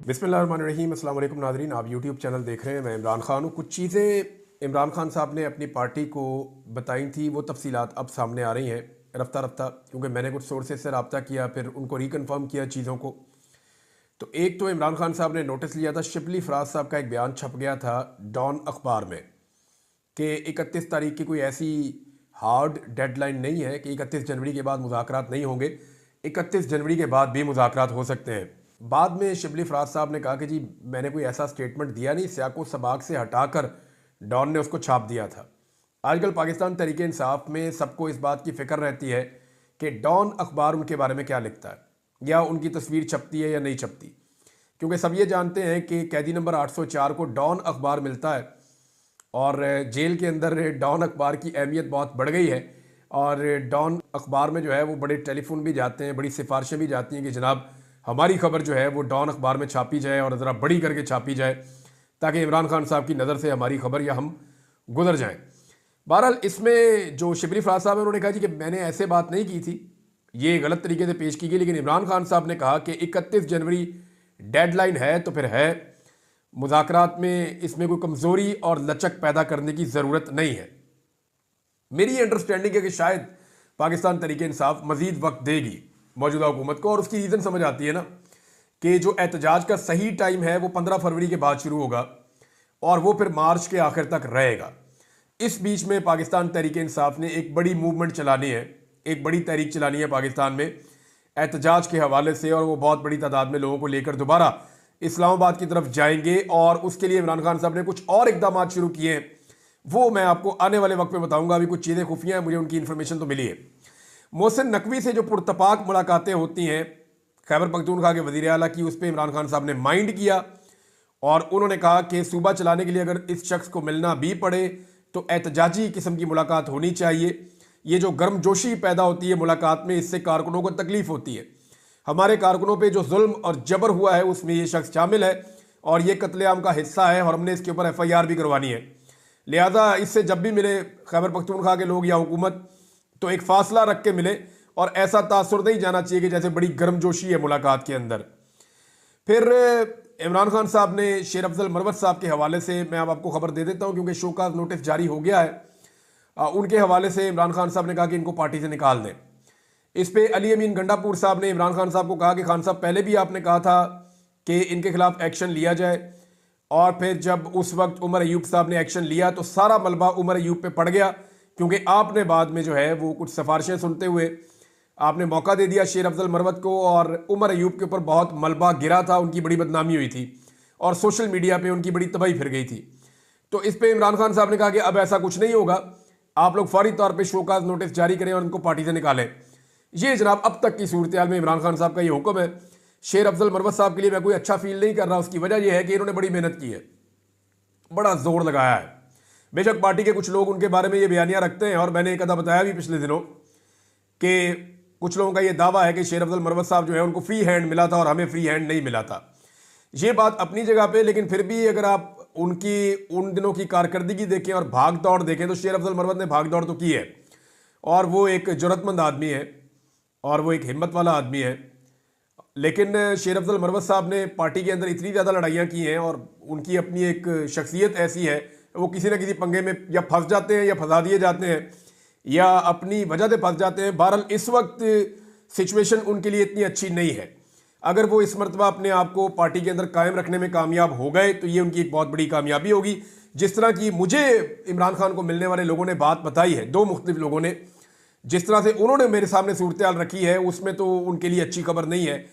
बिस्मिल्लाहिर्रहमानिर्रहीम। अस्सलाम वालेकुम नाज़रीन, आप यूट्यूब चैनल देख रहे हैं। मैं इमरान खान हूँ। कुछ चीज़ें इमरान खान साहब ने अपनी पार्टी को बताई थी, वो तफसीलात अब सामने आ रही हैं रफ्ता रफ्ता, क्योंकि मैंने कुछ सोर्सेज से रब्ता किया, फिर उनको रिकन्फर्म किया चीज़ों को। तो एक तो इमरान खान साहब ने नोटिस लिया था, शिबली फराज साहब का एक बयान छप गया था डॉन अखबार में कि 31 तारीख की कोई ऐसी हार्ड डेडलाइन नहीं है कि 31 जनवरी के बाद मुज़ाकरात नहीं होंगे, 31 जनवरी के बाद भी मुज़ाकरात हो सकते हैं। बाद में शिबली फराज साहब ने कहा कि जी मैंने कोई ऐसा स्टेटमेंट दिया नहीं, सियाको सबाक से हटाकर डॉन ने उसको छाप दिया था। आजकल पाकिस्तान तहरीक इंसाफ में सबको इस बात की फ़िक्र रहती है कि डॉन अखबार उनके बारे में क्या लिखता है या उनकी तस्वीर छपती है या नहीं छपती, क्योंकि सब ये जानते हैं कि कैदी नंबर 804 को डॉन अखबार मिलता है और जेल के अंदर डॉन अखबार की अहमियत बहुत बढ़ गई है। और डॉन अखबार में जो है वो बड़े टेलीफोन भी जाते हैं, बड़ी सिफारिशें भी जाती हैं कि जनाब हमारी खबर जो है वो डॉन अखबार में छापी जाए और ज़रा बड़ी करके छापी जाए, ताकि इमरान खान साहब की नज़र से हमारी खबर या हम गुजर जाएं। बहरहाल इसमें जो शिबली फराज साहब है उन्होंने कहा जी कि मैंने ऐसे बात नहीं की थी, ये गलत तरीके से पेश की गई, लेकिन इमरान खान साहब ने कहा कि 31 जनवरी डेडलाइन है तो फिर है, मुज़ाकरात में इसमें कोई कमज़ोरी और लचक पैदा करने की ज़रूरत नहीं है। मेरी अंडरस्टैंडिंग है कि शायद पाकिस्तान तहरीक इंसाफ मज़ीद वक्त देगी मौजूदा हुकूमत को, और उसकी रीज़न समझ आती है ना कि जो एहतजाज का सही टाइम है वो 15 फरवरी के बाद शुरू होगा और वो फिर मार्च के आखिर तक रहेगा। इस बीच में पाकिस्तान तहरीक इंसाफ ने एक बड़ी मूवमेंट चलानी है, एक बड़ी तहरीक चलानी है पाकिस्तान में एहतजाज के हवाले से, और वो बहुत बड़ी तादाद में लोगों को लेकर दोबारा इस्लामाबाद की तरफ जाएंगे। और उसके लिए इमरान खान साहब ने कुछ और इकदाम शुरू किए हैं, वो मैं आपको आने वाले वक्त में बताऊंगा। अभी कुछ चीज़ें खुफिया हैं, मुझे उनकी इन्फॉर्मेशन तो मिली है। मोहसिन नकवी से जो पुरतपाक मुलाकातें होती हैं खैबर पख्तूनख्वा के वज़ीर आला की, उस पर इमरान खान साहब ने माइंड किया और उन्होंने कहा कि सूबा चलाने के लिए अगर इस शख्स को मिलना भी पड़े तो एहतजाजी किस्म की मुलाकात होनी चाहिए। ये जो गर्मजोशी पैदा होती है मुलाकात में, इससे कारकुनों को तकलीफ होती है। हमारे कारकुनों पे जो जुल्म और जबर हुआ है उसमें ये शख्स शामिल है और ये कत्लेआम का हिस्सा है और हमने इसके ऊपर FIR भी करवानी है। लिहाजा इससे जब भी मिले खैबर पख्तूनख्वा के लोग या हुकूमत, तो एक फासला रख के मिले और ऐसा तासुर नहीं जाना चाहिए कि जैसे बड़ी गर्मजोशी है मुलाकात के अंदर। फिर इमरान खान साहब ने शेर अफजल मरवत साहब के हवाले से, मैं अब आपको खबर दे देता हूँ क्योंकि शोकाज नोटिस जारी हो गया है, उनके हवाले से इमरान खान साहब ने कहा कि इनको पार्टी से निकाल दें। इस पे अली अमीन गंडापुर साहब ने इमरान खान साहब को कहा कि खान साहब पहले भी आपने कहा था कि इनके खिलाफ एक्शन लिया जाए, और फिर जब उस वक्त उमर अयूब साहब ने एक्शन लिया तो सारा मलबा उमर अयूब पे पड़ गया, क्योंकि आपने बाद में जो है वो कुछ सिफारिशें सुनते हुए आपने मौका दे दिया शेर अफजल मरवत को, और उमर अयूब के ऊपर बहुत मलबा गिरा था, उनकी बड़ी बदनामी हुई थी और सोशल मीडिया पे उनकी बड़ी तबाही फिर गई थी। तो इस पे इमरान खान साहब ने कहा कि अब ऐसा कुछ नहीं होगा, आप लोग फौरी तौर पर शोकाज नोटिस जारी करें और उनको पार्टी से निकालें। ये जनाब अब तक की सूरत हाल में इमरान खान साहब का ये हुक्म है। शेर अफजल मरवत साहब के लिए मैं कोई अच्छा फील नहीं कर रहा, उसकी वजह यह है कि इन्होंने बड़ी मेहनत की है, बड़ा जोर लगाया है। बेशक पार्टी के कुछ लोग उनके बारे में ये बयानियां रखते हैं, और मैंने एक अदा बताया भी पिछले दिनों कि कुछ लोगों का ये दावा है कि शेर अफजल मरवत साहब जो है उनको फ्री हैंड मिला था और हमें फ्री हैंड नहीं मिला था। ये बात अपनी जगह पे, लेकिन फिर भी अगर आप उनकी उन दिनों की कारकर्दगी देखें और भाग दौड़ देखें तो शेर अफजल मरवत ने भाग दौड़ तो की है, और वो एक जरूरतमंद आदमी है और वो एक हिम्मत वाला आदमी है। लेकिन शेर अफजल मरवत साहब ने पार्टी के अंदर इतनी ज़्यादा लड़ाइयाँ की हैं और उनकी अपनी एक शख्सियत ऐसी है, वो किसी न किसी पंगे में या फंस जाते हैं या फंसा दिए जाते हैं या अपनी वजह से फंस जाते हैं। बहरहाल इस वक्त सिचुएशन उनके लिए इतनी अच्छी नहीं है। अगर वो इस मरतबा अपने आप को पार्टी के अंदर कायम रखने में कामयाब हो गए तो ये उनकी एक बहुत बड़ी कामयाबी होगी। जिस तरह की मुझे इमरान खान को मिलने वाले लोगों ने बात बताई है, दो मुख्तलिफ लोगों ने, जिस तरह से उन्होंने मेरे सामने सूरत हाल रखी है उसमें तो उनके लिए अच्छी खबर नहीं है।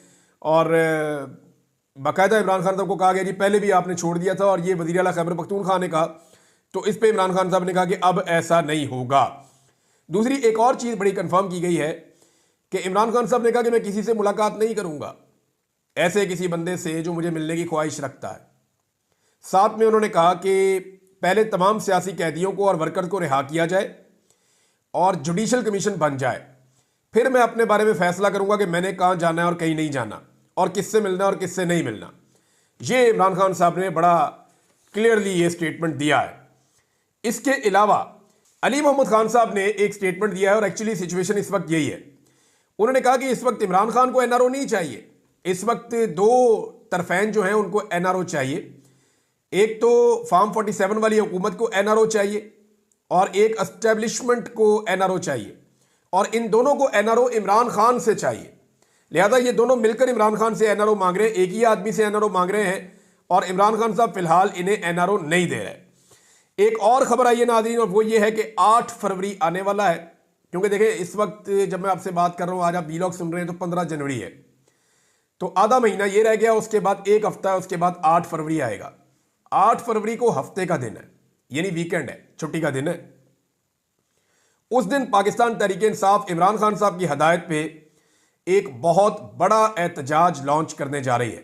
और बाकायदा इमरान खान साहब को कहा गया जी पहले भी आपने छोड़ दिया था, और ये वज़ीर आला खैबर पख्तूनख्वा ने कहा, तो इस पे इमरान खान साहब ने कहा कि अब ऐसा नहीं होगा। दूसरी एक और चीज़ बड़ी कंफर्म की गई है कि इमरान खान साहब ने कहा कि मैं किसी से मुलाकात नहीं करूंगा, ऐसे किसी बंदे से जो मुझे मिलने की ख्वाहिश रखता है। साथ में उन्होंने कहा कि पहले तमाम सियासी कैदियों को और वर्कर को रिहा किया जाए और जुडिशल कमीशन बन जाए, फिर मैं अपने बारे में फैसला करूंगा कि मैंने कहाँ जाना है और कहीं नहीं जाना, और किससे मिलना और किससे नहीं मिलना। ये इमरान खान साहब ने बड़ा क्लियरली ये स्टेटमेंट दिया है। इसके अलावा अली मोहम्मद खान साहब ने एक स्टेटमेंट दिया है, और एक्चुअली सिचुएशन इस वक्त यही है। उन्होंने कहा कि इस वक्त इमरान खान को NRO नहीं चाहिए, इस वक्त दो तरफैन जो हैं उनको एनआरओ चाहिए। एक तो फार्म 47 वाली हुकूमत को एनआरओ चाहिए और एक एस्टेब्लिशमेंट को एनआरओ चाहिए, और इन दोनों को एनआरओ इमरान खान से चाहिए। लिहाजा ये दोनों मिलकर इमरान खान से एनआरओ मांग रहे हैं, एक ही आदमी से एनआरओ मांग रहे हैं, और इमरान खान साहब फिलहाल इन्हें एनआरओ नहीं दे रहे। एक और खबर आई है नाज़रीन, और वो ये है कि 8 फरवरी आने वाला है। क्योंकि देखिए इस वक्त जब मैं आपसे बात कर रहा हूं, आज आप वीलॉग सुन रहे हैं तो 15 जनवरी है, तो आधा महीना ये रह गया, उसके बाद एक हफ्ता है, उसके बाद 8 फरवरी आएगा। 8 फरवरी को हफ्ते का दिन है, यानी वीकेंड है, छुट्टी का दिन है। उस दिन पाकिस्तान तहरीक इंसाफ इमरान खान साहब की हदायत पे एक बहुत बड़ा एहतजाज लॉन्च करने जा रही है।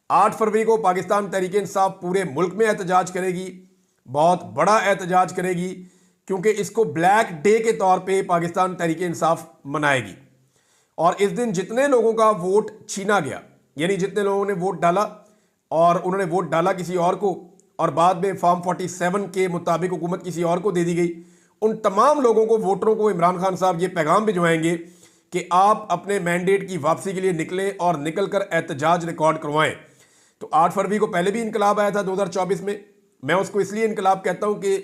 8 फरवरी को पाकिस्तान तहरीक इंसाफ पूरे मुल्क में एहतजाज करेगी, बहुत बड़ा एहतजाज करेगी, क्योंकि इसको ब्लैक डे के तौर पे पाकिस्तान तहरीक इंसाफ मनाएगी। और इस दिन जितने लोगों का वोट छीना गया, यानी जितने लोगों ने वोट डाला और उन्होंने वोट डाला किसी और को, और बाद में फॉर्म 47 के मुताबिक हुकूमत किसी और को दे दी गई, उन तमाम लोगों को, वोटरों को इमरान खान साहब ये पैगाम भिजवाएंगे कि आप अपने मैंडेट की वापसी के लिए निकलें और निकलकर एहतजाज रिकॉर्ड करवाएं। तो 8 फरवरी को पहले भी इनकलाब आया था 2024 में। मैं उसको इसलिए इनकलाब कहता हूं कि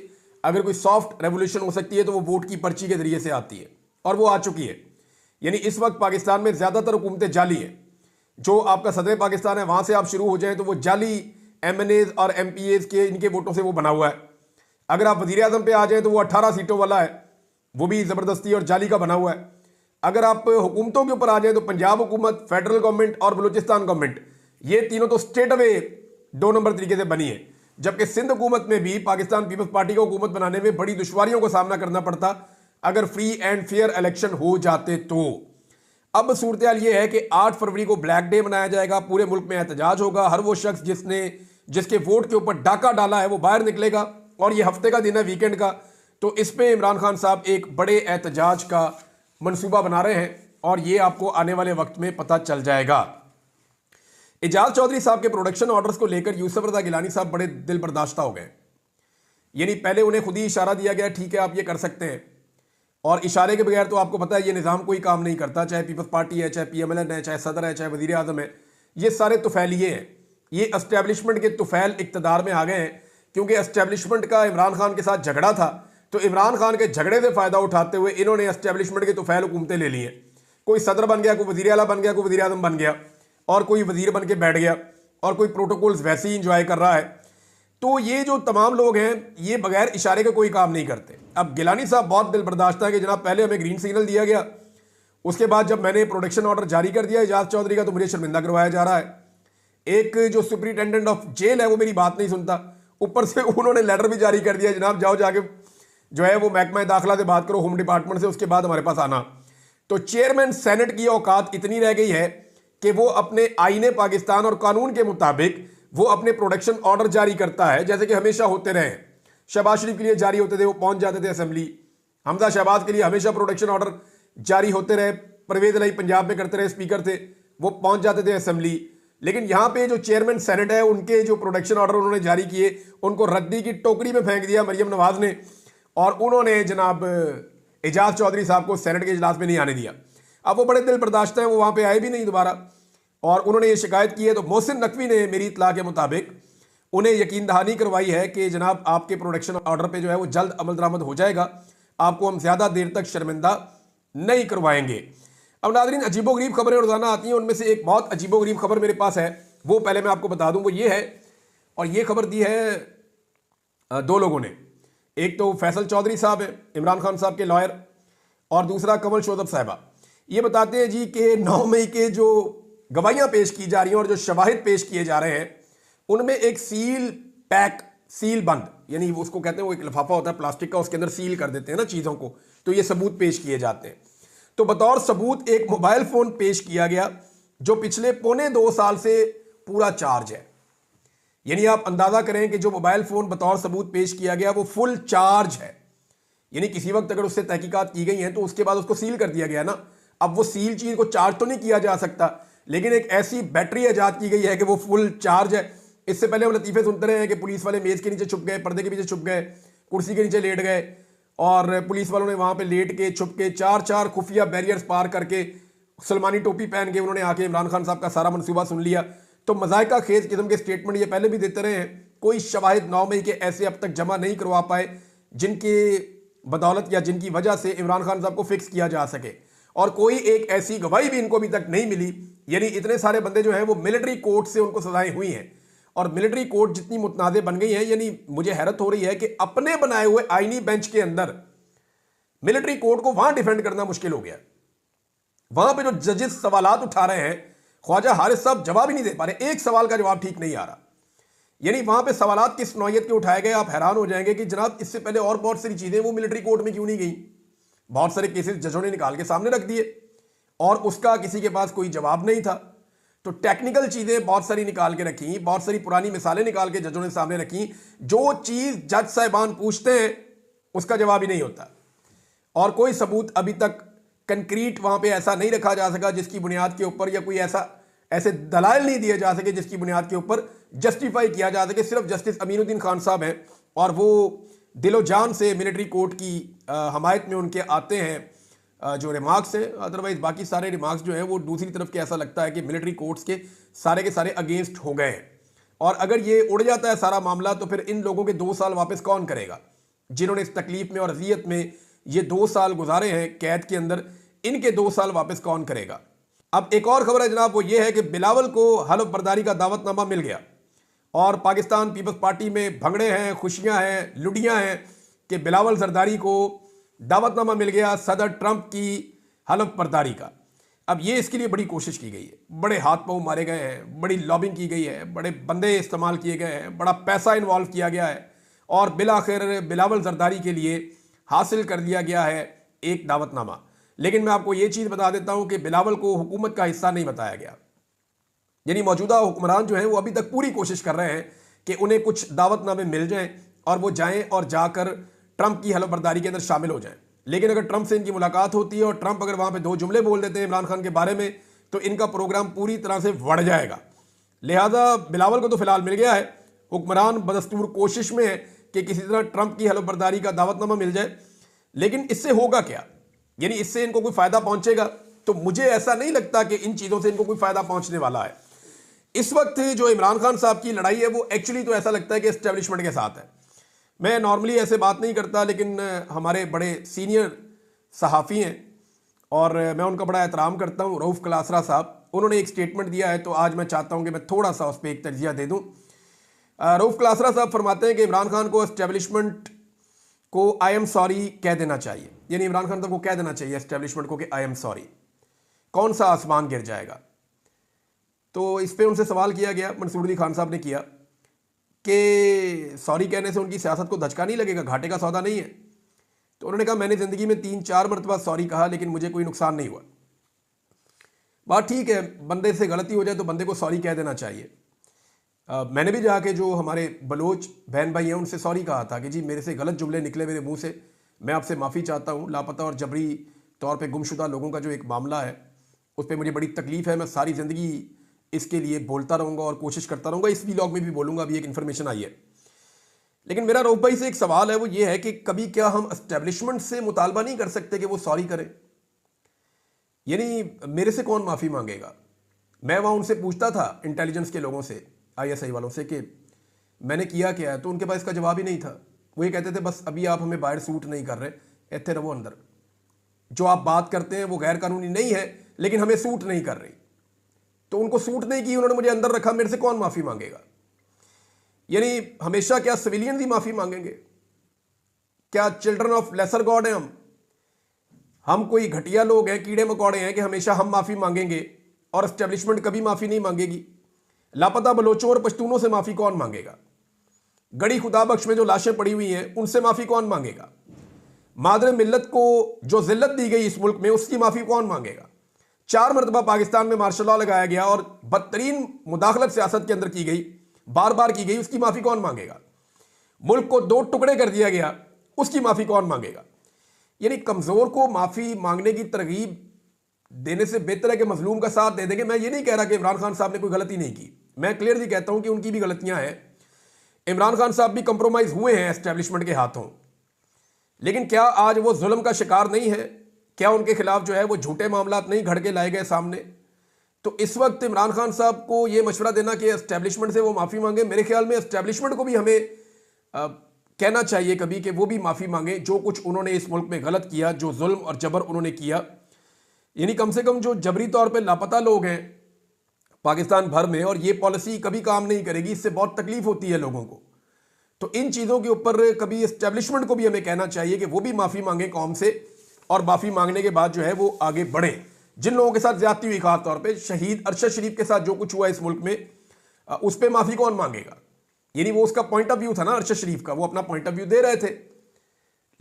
अगर कोई सॉफ्ट रेवोल्यूशन हो सकती है तो वो वोट की पर्ची के जरिए से आती है, और वो आ चुकी है। यानी इस वक्त पाकिस्तान में ज्यादातर हुकूमतें जाली है। जो आपका सदर पाकिस्तान है वहां से आप शुरू हो जाएं तो वो जाली एमएनएज और एमपीएज के इनके वोटों से वो बना हुआ है। अगर आप वजीर आजम पे आ जाए तो वो 18 सीटों वाला है, वो भी जबरदस्ती और जाली का बना हुआ है। अगर आप हुकूमतों के ऊपर आ जाए तो पंजाब हुकूमत, फेडरल गवर्नमेंट और बलूचिस्तान गवर्नमेंट, ये तीनों तो स्ट्रेट अवे 2 नंबर तरीके से बनी है। जबकि सिंध हुकूमत में भी पाकिस्तान पीपल्स पार्टी को हुकूमत बनाने में बड़ी दुश्वारियों का सामना करना पड़ता अगर फ्री एंड फेयर इलेक्शन हो जाते तो। अब सूरत हाल ये है कि 8 फरवरी को ब्लैक डे मनाया जाएगा, पूरे मुल्क में एहतजाज होगा। हर वो शख्स जिसके वोट के ऊपर डाका डाला है वो बाहर निकलेगा, और ये हफ्ते का दिन है, वीकेंड का। तो इस पे इमरान खान साहब एक बड़े एहतजाज का मंसूबा बना रहे हैं, और ये आपको आने वाले वक्त में पता चल जाएगा। एजाज चौधरी साहब के प्रोडक्शन ऑर्डर्स को लेकर यूसुफ रजा गिलानी साहब बड़े दिल बर्दाश्ता हो गए। यानी पहले उन्हें खुद ही इशारा दिया गया, ठीक है आप ये कर सकते हैं, और इशारे के बगैर तो आपको पता है ये निज़ाम कोई काम नहीं करता, चाहे पीपल्स पार्टी है, चाहे पीएमएल है, चाहे सदर है, चाहे वजीर आजम है, ये सारे तुफैलिए हैं। ये एस्टेब्लिशमेंट के तुफैल इक्तदार में आ गए हैं, क्योंकि एस्टेब्लिशमेंट का इमरान खान के साथ झगड़ा था, तो इमरान खान के झगड़े से फायदा उठाते हुए इन्होंने एस्टेब्लिशमेंट के तुफैल हुकूमतें ले ली हैं। कोई सदर बन गया, कोई वजीर आला बन गया, कोई वजीर आजम बन गया, और कोई वजीर बन के बैठ गया, और कोई प्रोटोकॉल्स वैसे ही इंजॉय कर रहा है। तो ये जो तमाम लोग हैं ये बगैर इशारे का कोई काम नहीं करते। अब गिलानी साहब बहुत दिल बर्दाश्त है कि जनाब पहले हमें ग्रीन सिग्नल दिया गया, उसके बाद जब मैंने प्रोडक्शन ऑर्डर जारी कर दिया एजाज चौधरी का तो मुझे शर्मिंदा करवाया जा रहा है। एक जो सुपरिटेंडेंट ऑफ जेल है वो मेरी बात नहीं सुनता, ऊपर से उन्होंने लेटर भी जारी कर दिया, जनाब जाओ जाके जो है वो महकमा दाखिला से बात करो, होम डिपार्टमेंट से, उसके बाद हमारे पास आना। तो चेयरमैन सेनेट की औकात इतनी रह गई है कि वो अपने आईने पाकिस्तान और कानून के मुताबिक वो अपने प्रोडक्शन ऑर्डर जारी करता है, जैसे कि हमेशा होते रहे। शहबाज शरीफ के लिए जारी होते थे, वो पहुंच जाते थे असेंबली। हमजा शहबाज के लिए हमेशा प्रोडक्शन ऑर्डर जारी होते रहे, परवेज इलाही पंजाब में करते रहे, स्पीकर थे, वो पहुंच जाते थे असेंबली। लेकिन यहां पे जो चेयरमैन सेनेट है उनके जो प्रोडक्शन ऑर्डर उन्होंने जारी किए उनको रद्दी की टोकरी में फेंक दिया मरियम नवाज ने, और उन्होंने जनाब एजाज चौधरी साहब को सेनेट के इजलास में नहीं आने दिया। अब वो बड़े दिल बर्दाश्त हैं, वो वहां पे आए भी नहीं दोबारा, और उन्होंने ये शिकायत की है। तो मोहसिन नकवी ने मेरी इतला के मुताबिक उन्हें यकीन दहानी करवाई है कि जनाब आपके प्रोडक्शन ऑर्डर पे जो है वो जल्द अमल दरामद हो जाएगा, आपको हम ज्यादा देर तक शर्मिंदा नहीं करवाएंगे। अब नाज़रीन अजीबोगरीब खबरें रोजाना आती हैं, उनमें से एक बहुत अजीबोगरीब खबर मेरे पास है, वो पहले मैं आपको बता दूं, वो ये है, और ये खबर दी है 2 लोगों ने। एक तो फैसल चौधरी साहब है, इमरान खान साहब के लॉयर, और दूसरा कमल शोजब साहिबा। ये बताते हैं जी कि 9 मई के जो गवाहियां पेश की जा रही हैं और जो शवाहिद पेश किए जा रहे हैं उनमें एक सील पैक, सील बंद, यानी उसको कहते हैं, वो एक लिफाफा होता है प्लास्टिक का, उसके अंदर सील कर देते हैं ना चीज़ों को, तो ये सबूत पेश किए जाते हैं। तो बतौर सबूत एक मोबाइल फोन पेश किया गया जो पिछले 1.25 साल से पूरा चार्ज है। यानी आप अंदाजा करें कि जो मोबाइल फोन बतौर सबूत पेश किया गया वो फुल चार्ज है। यानी किसी वक्त अगर उससे तहकीकात की गई हैं तो उसके बाद उसको सील कर दिया गया ना। अब वो सील चीज को चार्ज तो नहीं किया जा सकता, लेकिन एक ऐसी बैटरी ईजाद की गई है कि वो फुल चार्ज है। इससे पहले हम लतीफे सुनते रहे हैं कि पुलिस वाले मेज के नीचे छुप गए, पर्दे के पीछे छुप गए, कुर्सी के नीचे लेट गए, और पुलिस वालों ने वहां पे लेट के छुप के 4 खुफिया बैरियर्स पार करके सलमानी टोपी पहन के उन्होंने आके इमरान खान साहब का सारा मनसूबा सुन लिया। तो मजायका खेज किस्म के स्टेटमेंट ये पहले भी देते रहे हैं। कोई शवाहिद 9 मई के ऐसे अब तक जमा नहीं करवा पाए जिनके बदौलत या जिनकी वजह से इमरान खान साहब को फिक्स किया जा सके, और कोई एक ऐसी गवाही भी इनको अभी तक नहीं मिली। यानी इतने सारे बंदे जो हैं वो मिलिट्री कोर्ट से उनको सजाएं हुई हैं, और मिलिट्री कोर्ट जितनी मुतनाज़े बन गई हैं, यानी मुझे हैरत हो रही है कि अपने बनाए हुए आईनी बेंच के अंदर मिलिट्री कोर्ट को वहां डिफेंड करना मुश्किल हो गया। वहां पे जो जजेस सवालात उठा रहे हैं, ख्वाजा हारिस साहब जवाब ही नहीं दे पा रहे, एक सवाल का जवाब ठीक नहीं आ रहा। यानी वहां पे सवालात किस नौयत के उठाए गए, आप हैरान हो जाएंगे कि जनाब इससे पहले और बहुत सारी चीजें वो मिलिट्री कोर्ट में क्यों नहीं गई। बहुत सारे केसेस जजों ने निकाल के सामने रख दिए और उसका किसी के पास कोई जवाब नहीं था। तो टेक्निकल चीजें बहुत सारी निकाल के रखी, बहुत सारी पुरानी मिसालें निकाल के जजों ने सामने रखी। जो चीज जज साहिबान पूछते हैं उसका जवाब ही नहीं होता, और कोई सबूत अभी तक कंक्रीट वहां पे ऐसा नहीं रखा जा सका जिसकी बुनियाद के ऊपर, या कोई ऐसे दलाइल नहीं दिए जा सके जिसकी बुनियाद के ऊपर जस्टिफाई किया जा सके। सिर्फ जस्टिस अमीनुद्दीन खान साहब हैं और वो दिलो जान से मिलिट्री कोर्ट की हमायत में उनके आते हैं जो रिमार्क्स हैं। अदरवाइज बाकी सारे रिमार्क्स जो हैं वो दूसरी तरफ के ऐसा लगता है कि मिलिट्री कोर्ट्स के सारे अगेंस्ट हो गए हैं। और अगर ये उड़ जाता है सारा मामला तो फिर इन लोगों के 2 साल वापस कौन करेगा, जिन्होंने इस तकलीफ में और अजियत में ये 2 साल गुजारे हैं कैद के अंदर, इनके 2 साल वापस कौन करेगा। अब एक और खबर है जनाब, वो ये है कि बिलावल को हलफ बर्दारी का दावतनामा मिल गया, और पाकिस्तान पीपल्स पार्टी में भंगड़े हैं, खुशियां हैं, लुडियां हैं कि बिलावल जरदारी को दावतनामा मिल गया सदर ट्रंप की हलफ बर्दारी का। अब ये इसके लिए बड़ी कोशिश की गई है, बड़े हाथ पांव मारे गए हैं, बड़ी लॉबिंग की गई है, बड़े बंदे इस्तेमाल किए गए हैं, बड़ा पैसा इन्वॉल्व किया गया है, और बिलाखिर बिलावल जरदारी के लिए हासिल कर लिया गया है एक दावतनामा। लेकिन मैं आपको ये चीज़ बता देता हूं कि बिलावल को हुकूमत का हिस्सा नहीं बताया गया। यानी मौजूदा हुक्मरान जो हैं वो अभी तक पूरी कोशिश कर रहे हैं कि उन्हें कुछ दावतनामे मिल जाएं और वो जाएं और जाकर ट्रंप की हलफ बर्दारी के अंदर शामिल हो जाएं। लेकिन अगर ट्रंप से इनकी मुलाकात होती है और ट्रंप अगर वहां पे 2 जुमले बोल देते हैं इमरान खान के बारे में, तो इनका प्रोग्राम पूरी तरह से बढ़ जाएगा। लिहाजा बिलावल को तो फिलहाल मिल गया है, हुक्मरान बदस्तूर कोशिश में है कि किसी तरह ट्रंप की हलफ बर्दारी का दावतनामा मिल जाए। लेकिन इससे होगा क्या, यानी इससे इनको कोई फायदा पहुंचेगा? तो मुझे ऐसा नहीं लगता कि इन चीजों से इनको कोई फायदा पहुंचने वाला है। इस वक्त जो इमरान खान साहब की लड़ाई है वो एक्चुअली तो ऐसा लगता है कि एस्टेब्लिशमेंट के साथ है। मैं नॉर्मली ऐसे बात नहीं करता, लेकिन हमारे बड़े सीनियर सहाफ़ी हैं और मैं उनका बड़ा एहतराम करता हूं, रऊफ़ कलासरा साहब, उन्होंने एक स्टेटमेंट दिया है तो आज मैं चाहता हूं कि मैं थोड़ा सा उस पर एक तजिया दे दूं। रऊफ़ कलासरा साहब फरमाते हैं कि इमरान खान को एस्टेब्लिशमेंट को आई एम सॉरी कह देना चाहिए। यानी इमरान खान साहब को कह देना चाहिए एस्टेब्लिशमेंट को कि आई एम सॉरी। कौन सा आसमान गिर जाएगा? तो इस पर उनसे सवाल किया गया, मंसूर खान साहब ने किया कि सॉरी कहने से उनकी सियासत को धचका नहीं लगेगा, घाटे का सौदा नहीं है। तो उन्होंने कहा मैंने ज़िंदगी में 3-4 मरतबा सॉरी कहा लेकिन मुझे कोई नुकसान नहीं हुआ। बात ठीक है, बंदे से गलती हो जाए तो बंदे को सॉरी कह देना चाहिए। मैंने भी जाके जो हमारे बलोच बहन भाई हैं उनसे सॉरी कहा था कि जी मेरे से गलत जुमले निकले मेरे मुंह से, मैं आपसे माफ़ी चाहता हूँ। लापता और जबरी तौर पे गुमशुदा लोगों का जो एक मामला है उस पर मुझे बड़ी तकलीफ़ है। मैं सारी ज़िंदगी इसके लिए बोलता रहूँगा और कोशिश करता रहूँगा, इस व्लॉग में भी बोलूँगा। अभी एक इन्फॉर्मेशन आई है, लेकिन मेरा रऊफ़ भाई से एक सवाल है, वो ये है कि कभी क्या हम एस्टेब्लिशमेंट से मुतालबा नहीं कर सकते कि वो सॉरी करें? यानी मेरे से कौन माफ़ी मांगेगा? मैं वहाँ उनसे पूछता था इंटेलिजेंस के लोगों से, ISI वालों से, कि मैंने किया क्या है, तो उनके पास इसका जवाब ही नहीं था। वो ये कहते थे बस अभी आप हमें बाहर सूट नहीं कर रहे, इतने रहो अंदर, जो आप बात करते हैं वो गैर कानूनी नहीं है लेकिन हमें सूट नहीं कर रही। तो उनको सूट नहीं की, उन्होंने मुझे अंदर रखा, मेरे से कौन माफ़ी मांगेगा? यानी हमेशा क्या सिविलियन ही माफ़ी मांगेंगे? क्या चिल्ड्रन ऑफ लेसर गॉड हैं हम कोई घटिया लोग हैं, कीड़े मकोड़े हैं कि हमेशा हम माफ़ी मांगेंगे और एस्टेब्लिशमेंट कभी माफ़ी नहीं मांगेगी? लापता बलोचों और पश्तूनों से माफ़ी कौन मांगेगा? गड़ी खुदा बख्श में जो लाशें पड़ी हुई हैं उनसे माफ़ी कौन मांगेगा? मादर मिल्लत को जो जिल्लत दी गई इस मुल्क में उसकी माफ़ी कौन मांगेगा? 4 मरतबा पाकिस्तान में मार्शल लॉ लगाया गया और बदतरीन मुदाखलत सियासत के अंदर की गई, बार बार की गई, उसकी माफ़ी कौन मांगेगा? मुल्क को 2 टुकड़े कर दिया गया, उसकी माफ़ी कौन मांगेगा? यानी कमज़ोर को माफ़ी मांगने की तरगीब देने से बेहतर है कि मजलूम का साथ दे देंगे। मैं ये नहीं कह रहा कि इमरान खान साहब ने कोई गलती नहीं की, मैं क्लियरली कहता हूं कि उनकी भी गलतियां हैं। इमरान खान साहब भी कंप्रोमाइज हुए हैं एस्टेब्लिशमेंट के हाथों, लेकिन क्या आज वो जुल्म का शिकार नहीं है? क्या उनके खिलाफ जो है वो झूठे मामलात नहीं घड़ के लाए गए सामने? तो इस वक्त इमरान खान साहब को ये मशवरा देना कि एस्टेब्लिशमेंट से वो माफ़ी मांगे, मेरे ख्याल में एस्टेब्लिशमेंट को भी हमें कहना चाहिए कभी कि वो भी माफ़ी मांगे जो कुछ उन्होंने इस मुल्क में गलत किया, जो जुल्म और जबर उन्होंने किया। यानी कम से कम जो जबरी तौर पे लापता लोग हैं पाकिस्तान भर में, और ये पॉलिसी कभी काम नहीं करेगी, इससे बहुत तकलीफ होती है लोगों को। तो इन चीज़ों के ऊपर कभी एस्टेब्लिशमेंट को भी हमें कहना चाहिए कि वो भी माफ़ी मांगे कौम से, और माफ़ी मांगने के बाद जो है वो आगे बढ़े। जिन लोगों के साथ ज्यादती हुई, खास तौर पे शहीद अरशद शरीफ के साथ जो कुछ हुआ इस मुल्क में, उस पर माफ़ी कौन मांगेगा? यानी वो उसका पॉइंट ऑफ व्यू था ना अरशद शरीफ का, वो अपना पॉइंट ऑफ व्यू दे रहे थे,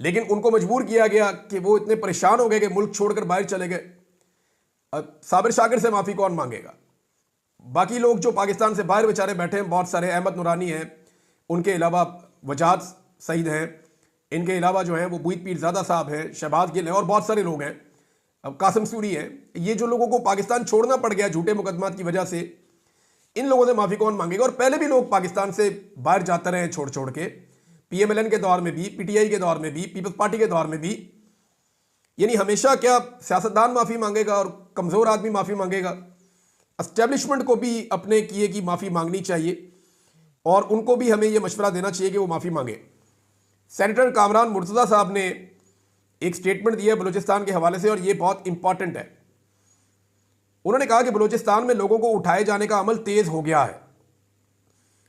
लेकिन उनको मजबूर किया गया कि वो इतने परेशान हो गए कि मुल्क छोड़कर बाहर चले गए। साबिर शाकिर से माफ़ी कौन मांगेगा? बाकी लोग जो पाकिस्तान से बाहर बेचारे बैठे हैं, बहुत सारे, अहमद नूरानी हैं, उनके अलावा वजाद सईद हैं, इनके अलावा जो हैं वो बुईद पीरज़ादा साहब हैं, शहबाज गिल हैं, और बहुत सारे लोग हैं, अब कासिम सूरी है। ये जो लोगों को पाकिस्तान छोड़ना पड़ गया झूठे मुकदमात की वजह से, इन लोगों से माफ़ी कौन मांगेगा? और पहले भी लोग पाकिस्तान से बाहर जाते रहे छोड़ छोड़ के, PMLN के दौर में भी, PTI के दौर में भी, पीपल्स पार्टी के दौर में भी। यानी हमेशा क्या सियासतदान माफ़ी मांगेगा और कमज़ोर आदमी माफ़ी मांगेगा? एस्टेब्लिशमेंट को भी अपने किए की माफ़ी मांगनी चाहिए, और उनको भी हमें यह मशवरा देना चाहिए कि वो माफ़ी मांगे। सेनेटर कामरान मुर्तज़ा साहब ने एक स्टेटमेंट दिया बलूचिस्तान के हवाले से, और ये बहुत इंपॉर्टेंट है। उन्होंने कहा कि बलूचिस्तान में लोगों को उठाए जाने का अमल तेज हो गया है।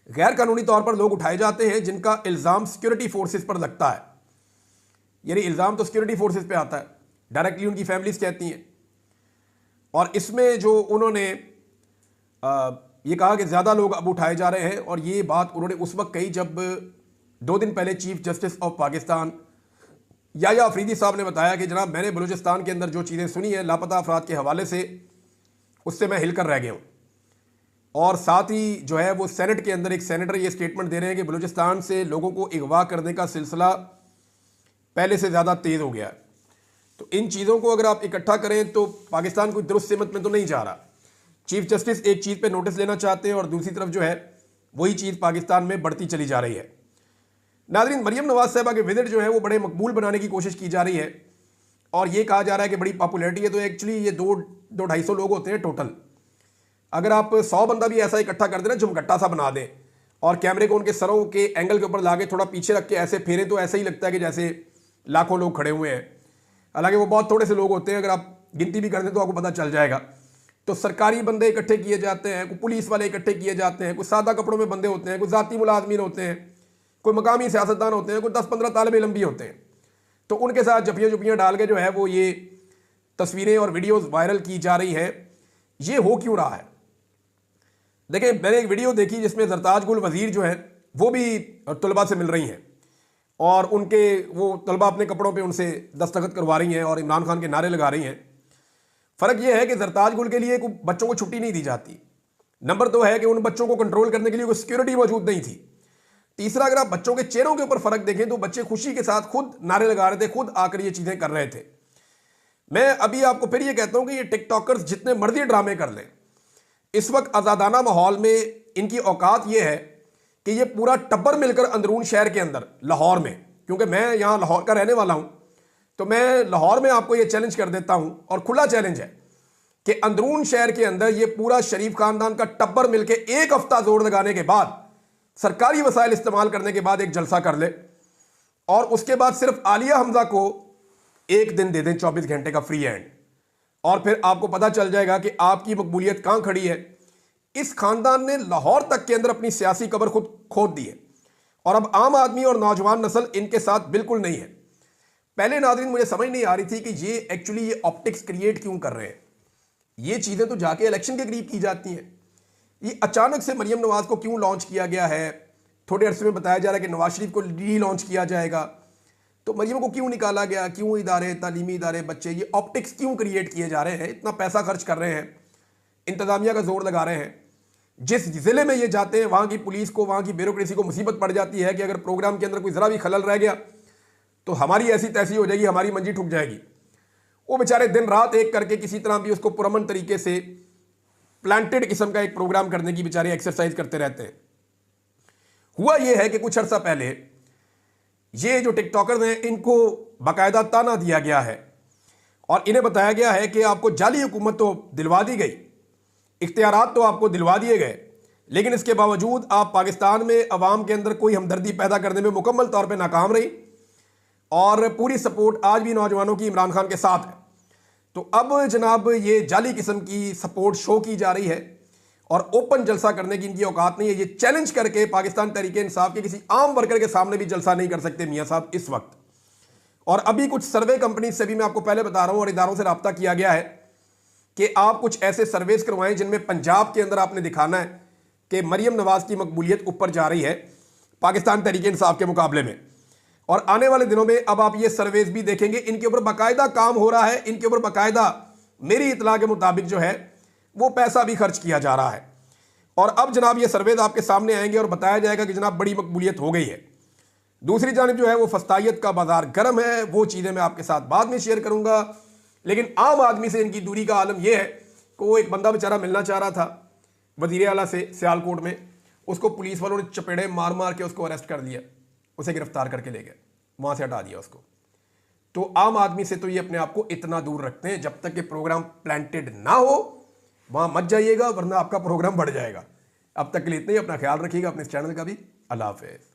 गैर कानूनी तौर पर लोग उठाए जाते हैं जिनका इल्ज़ाम सिक्योरिटी फोर्सेस पर लगता है। यानी इल्ज़ाम तो सिक्योरिटी फोर्सेस पे आता है, डायरेक्टली उनकी फैमिलीज कहती हैं। और इसमें जो उन्होंने ये कहा कि ज़्यादा लोग अब उठाए जा रहे हैं, और ये बात उन्होंने उस वक्त कही जब 2 दिन पहले chief justice of Pakistan Yahya Afridi साहब ने बताया कि जनाब, मैंने बलूचिस्तान के अंदर जो चीज़ें सुनी हैं लापता अफराद के हवाले से, उससे मैं हिलकर रह गया हूँ। और साथ ही जो है वो सेनेट के अंदर एक सेनेटर ये स्टेटमेंट दे रहे हैं कि बलूचिस्तान से लोगों को अगवा करने का सिलसिला पहले से ज़्यादा तेज़ हो गया है। तो इन चीज़ों को अगर आप इकट्ठा करें तो पाकिस्तान कोई दुरुस्त सिमत में तो नहीं जा रहा। चीफ जस्टिस एक चीज़ पे नोटिस लेना चाहते हैं, और दूसरी तरफ जो है वही चीज़ पाकिस्तान में बढ़ती चली जा रही है। नाज़रीन, मरियम नवाज साहबा के विजिट जो है वो बड़े मकबूल बनाने की कोशिश की जा रही है, और ये कहा जा रहा है कि बड़ी पॉपुलैरिटी है। तो एक्चुअली ये 200-250 लोग होते हैं टोटल। अगर आप 100 बंदा भी ऐसा इकट्ठा कर देना, झुमकट्टा सा बना दें, और कैमरे को उनके सरों के एंगल के ऊपर लाके थोड़ा पीछे रख के ऐसे फेरें, तो ऐसा ही लगता है कि जैसे लाखों लोग खड़े हुए हैं। हालांकि वो बहुत थोड़े से लोग होते हैं, अगर आप गिनती भी कर दें तो आपको पता चल जाएगा। तो सरकारी बंदे इकट्ठे किए जाते हैं, कोई पुलिस वाले इकट्ठे किए जाते हैं, कुछ सादा कपड़ों में बंदे होते हैं, कुछ ज़ाती मुलाजमीन होते हैं, कोई मकामी सियासतदान होते हैं, कोई 10-15 तालिब इल्म भी होते हैं। तो उनके साथ जपियाँ डाल के जो है वो ये तस्वीरें और वीडियोज़ वायरल की जा रही हैं। ये हो क्यों रहा है? देखिए, मैंने एक वीडियो देखी जिसमें ज़रताज गुल वज़ीर जो है वो भी तलबा से मिल रही हैं, और उनके वो तलबा अपने कपड़ों पे उनसे दस्तखत करवा रही हैं और इमरान खान के नारे लगा रही हैं। फ़र्क यह है कि ज़रताज गुल के लिए बच्चों को छुट्टी नहीं दी जाती। नंबर 2 है कि उन बच्चों को कंट्रोल करने के लिए कोई सिक्योरिटी मौजूद नहीं थी। तीसरा, अगर आप बच्चों के चेहरों के ऊपर फ़र्क देखें तो बच्चे खुशी के साथ खुद नारे लगा रहे थे, खुद आकर ये चीज़ें कर रहे थे। मैं अभी आपको फिर ये कहता हूँ कि ये टिकटॉकर्स जितने मर्जी ड्रामे कर लें, इस वक्त आज़ादाना माहौल में इनकी औकात ये है कि ये पूरा टब्बर मिलकर अंदरून शहर के अंदर लाहौर में, क्योंकि मैं यहाँ लाहौर का रहने वाला हूँ, तो मैं लाहौर में आपको ये चैलेंज कर देता हूँ, और खुला चैलेंज है कि अंदरून शहर के अंदर ये पूरा शरीफ खानदान का टब्बर मिलकर 1 हफ्ता जोर लगाने के बाद, सरकारी वसाइल इस्तेमाल करने के बाद एक जलसा कर ले, और उसके बाद सिर्फ आलिया हमजा को 1 दिन दे दें 24 घंटे का फ्री हैंड, और फिर आपको पता चल जाएगा कि आपकी मकबूलियत कहां खड़ी है। इस खानदान ने लाहौर तक के अंदर अपनी सियासी कब्र खुद खोद दी है, और अब आम आदमी और नौजवान नस्ल इनके साथ बिल्कुल नहीं है। पहले नाज़रीन मुझे समझ नहीं आ रही थी कि ये एक्चुअली ये ऑप्टिक्स क्रिएट क्यों कर रहे हैं। ये चीज़ें तो जाके इलेक्शन के करीब की जाती हैं। ये अचानक से मरियम नवाज को क्यों लॉन्च किया गया है? थोड़े अरसे में बताया जा रहा है कि नवाज शरीफ को री लॉन्च किया जाएगा, तो मरियम को क्यों निकाला गया? क्यों इदारे, तालीमी इदारे, बच्चे, ये ऑप्टिक्स क्यों क्रिएट किए जा रहे हैं? इतना पैसा खर्च कर रहे हैं, इंतजामिया का जोर लगा रहे हैं। जिस ज़िले में ये जाते हैं वहाँ की पुलिस को, वहाँ की ब्यूरोक्रेसी को मुसीबत पड़ जाती है कि अगर प्रोग्राम के अंदर कोई ज़रा भी खलल रह गया तो हमारी ऐसी तैसी हो जाएगी, हमारी मंजी ठुक जाएगी। वो बेचारे दिन रात एक करके किसी तरह भी उसको पुरअमन तरीके से प्लांटेड किस्म का एक प्रोग्राम करने की बेचारे एक्सरसाइज करते रहते हैं। हुआ ये है कि कुछ अर्सा पहले ये जो टिकटॉकर्स हैं इनको बाकायदा ताना दिया गया है, और इन्हें बताया गया है कि आपको जाली हुकूमत तो दिलवा दी गई, इख्तियारात तो आपको दिलवा दिए गए, लेकिन इसके बावजूद आप पाकिस्तान में अवाम के अंदर कोई हमदर्दी पैदा करने में मुकम्मल तौर पर नाकाम रही और पूरी सपोर्ट आज भी नौजवानों की इमरान खान के साथ है। तो अब जनाब ये जाली किस्म की सपोर्ट शो की जा रही है और ओपन जलसा करने की इनकी औकात नहीं है। ये चैलेंज करके पाकिस्तान तहरीक इंसाफ के किसी आम वर्कर के सामने भी जलसा नहीं कर सकते मियां साहब इस वक्त। और अभी कुछ सर्वे कंपनी से भी मैं आपको पहले बता रहा हूं और इदारों से रब्ता किया गया है कि आप कुछ ऐसे सर्वेस करवाएं जिनमें पंजाब के अंदर आपने दिखाना है कि मरियम नवाज की मकबूलियत ऊपर जा रही है पाकिस्तान तहरीक इंसाफ के मुकाबले में। और आने वाले दिनों में अब आप ये सर्वेस भी देखेंगे, इनके ऊपर बाकायदा काम हो रहा है, इनके ऊपर बाकायदा मेरी इतला के मुताबिक जो है वो पैसा भी खर्च किया जा रहा है। और अब जनाब ये सर्वेज आपके सामने आएंगे और बताया जाएगा कि जनाब बड़ी मकबूलियत हो गई है। दूसरी जानिब जो है वो फस्तायत का बाजार गर्म है, वो चीज़ें मैं आपके साथ बाद में शेयर करूंगा। लेकिन आम आदमी से इनकी दूरी का आलम यह है कि वो एक बंदा बेचारा मिलना चाह रहा था वज़ीर आला से सियालकोट में, उसको पुलिस वालों ने चपेड़े मार मार के उसको अरेस्ट कर लिया, उसे गिरफ्तार करके ले गए, वहां से हटा दिया उसको। तो आम आदमी से तो ये अपने आप को इतना दूर रखते हैं, जब तक कि प्रोग्राम प्लांटेड ना हो वहां मत जाइएगा, वरना आपका प्रोग्राम बढ़ जाएगा। अब तक के लिए इतना ही, अपना ख्याल रखिएगा, अपने इस चैनल का भी। अल्लाह हाफिज़।